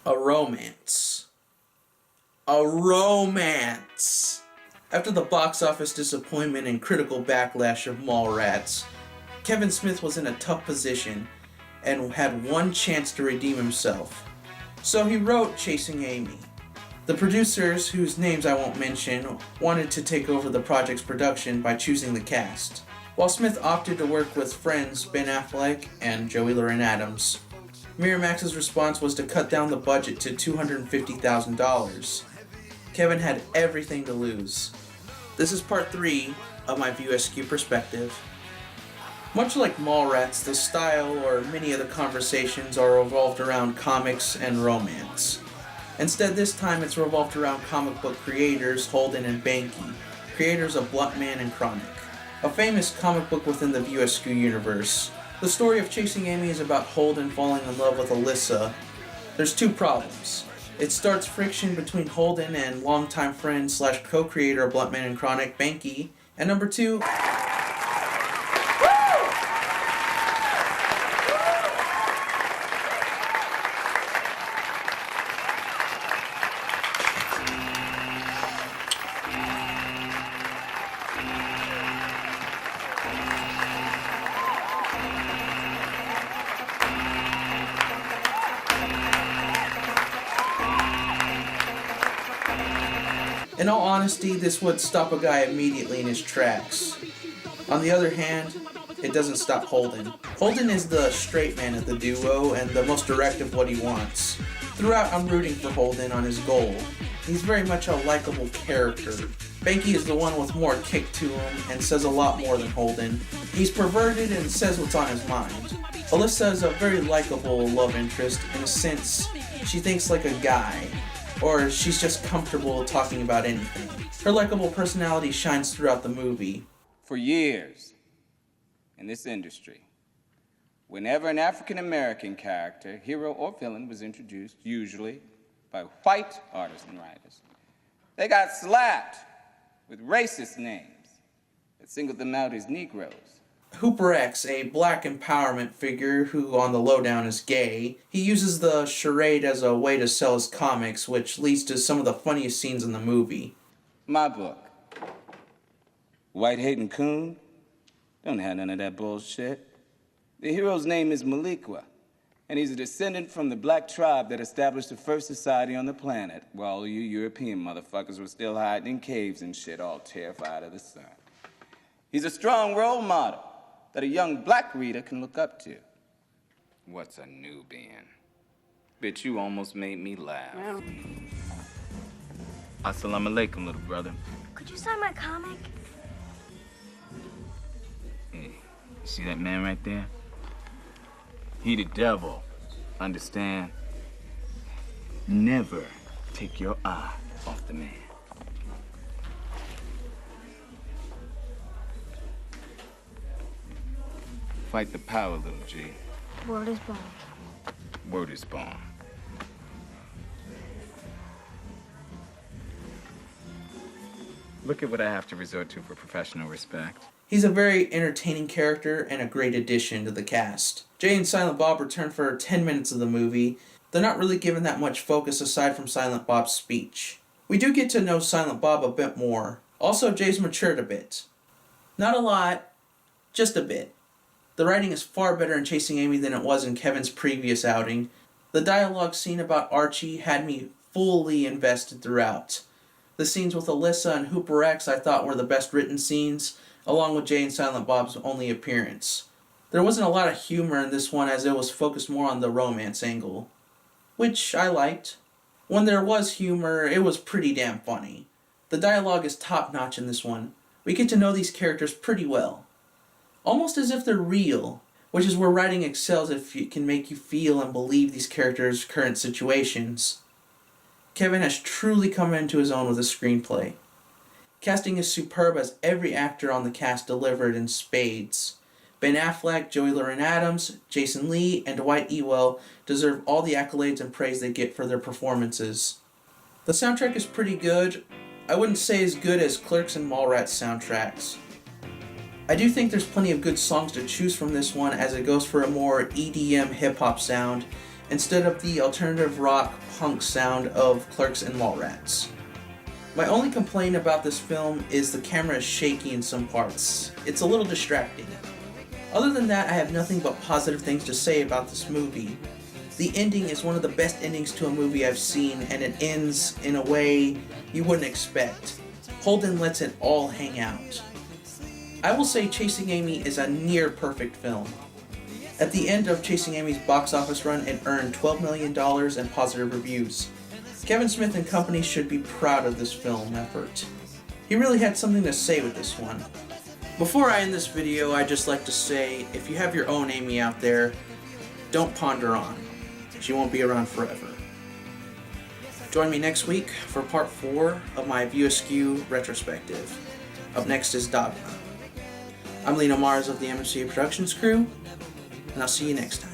A romance. A romance! After the box office disappointment and critical backlash of Mallrats, Kevin Smith was in a tough position and had one chance to redeem himself. So he wrote Chasing Amy. The producers, whose names I won't mention, wanted to take over the project's production by choosing the cast, while Smith opted to work with friends Ben Affleck and Joey Lauren Adams. Miramax's response was to cut down the budget to $250,000. Kevin had everything to lose. This is part 3 of my Viewaskew perspective. Much like Mallrats, the style or many of the conversations are revolved around comics and romance. Instead, this time it's revolved around comic book creators Holden and Banky, creators of Bluntman and Chronic, a famous comic book within the Viewaskew universe. The story of Chasing Amy is about Holden falling in love with Alyssa. There's 2 problems. It starts friction between Holden and longtime friend / co-creator of Bluntman and Chronic, Banky, and number 2, in all honesty, this would stop a guy immediately in his tracks. On the other hand, it doesn't stop Holden. Holden is the straight man of the duo and the most direct of what he wants. Throughout, I'm rooting for Holden on his goal. He's very much a likable character. Banky is the one with more kick to him and says a lot more than Holden. He's perverted and says what's on his mind. Alyssa is a very likable love interest. In a sense, she thinks like a guy, or she's just comfortable talking about anything. Her likable personality shines throughout the movie. For years, in this industry, whenever an African-American character, hero or villain, was introduced, usually by white artists and writers, they got slapped with racist names that singled them out as Negroes. Hooper X, a black empowerment figure who on the lowdown is gay, he uses the charade as a way to sell his comics, which leads to some of the funniest scenes in the movie. My book, White Hating Coon, don't have none of that bullshit. The hero's name is Maliqua, and he's a descendant from the black tribe that established the first society on the planet, while all you European motherfuckers were still hiding in caves and shit, all terrified of the sun. He's a strong role model that a young black reader can look up to. What's a Nubian? Bitch, you almost made me laugh. Assalamu alaikum, little brother. Could you sign my comic? Hey, you see that man right there? He the devil, understand? Never take your eye off the man. Fight the power, little G. Word is bond. Word is bond. Look at what I have to resort to for professional respect. He's a very entertaining character and a great addition to the cast. Jay and Silent Bob return for 10 minutes of the movie. They're not really given that much focus aside from Silent Bob's speech. We do get to know Silent Bob a bit more. Also, Jay's matured a bit. Not a lot, just a bit. The writing is far better in Chasing Amy than it was in Kevin's previous outing. The dialogue scene about Archie had me fully invested throughout. The scenes with Alyssa and Hooper X I thought were the best written scenes, along with Jay and Silent Bob's only appearance. There wasn't a lot of humor in this one as it was focused more on the romance angle, which I liked. When there was humor, it was pretty damn funny. The dialogue is top-notch in this one. We get to know these characters pretty well. Almost as if they're real, which is where writing excels if it can make you feel and believe these characters' current situations. Kevin has truly come into his own with his screenplay. Casting is superb as every actor on the cast delivered in spades. Ben Affleck, Joey Lauren Adams, Jason Lee, and Dwight Ewell deserve all the accolades and praise they get for their performances. The soundtrack is pretty good. I wouldn't say as good as Clerks and Mallrats soundtracks. I do think there's plenty of good songs to choose from this one as it goes for a more EDM hip-hop sound instead of the alternative rock punk sound of Clerks and Mallrats. My only complaint about this film is the camera is shaky in some parts. It's a little distracting. Other than that, I have nothing but positive things to say about this movie. The ending is one of the best endings to a movie I've seen, and it ends in a way you wouldn't expect. Holden lets it all hang out. I will say Chasing Amy is a near perfect film. At the end of Chasing Amy's box office run, it earned $12 million and positive reviews. Kevin Smith and company should be proud of this film effort. He really had something to say with this one. Before I end this video, I'd just like to say, if you have your own Amy out there, don't ponder on. She won't be around forever. Join me next week for part 4 of my Viewaskew retrospective. Up next is Dogma. I'm Lino Mars of the MCA Productions crew, and I'll see you next time.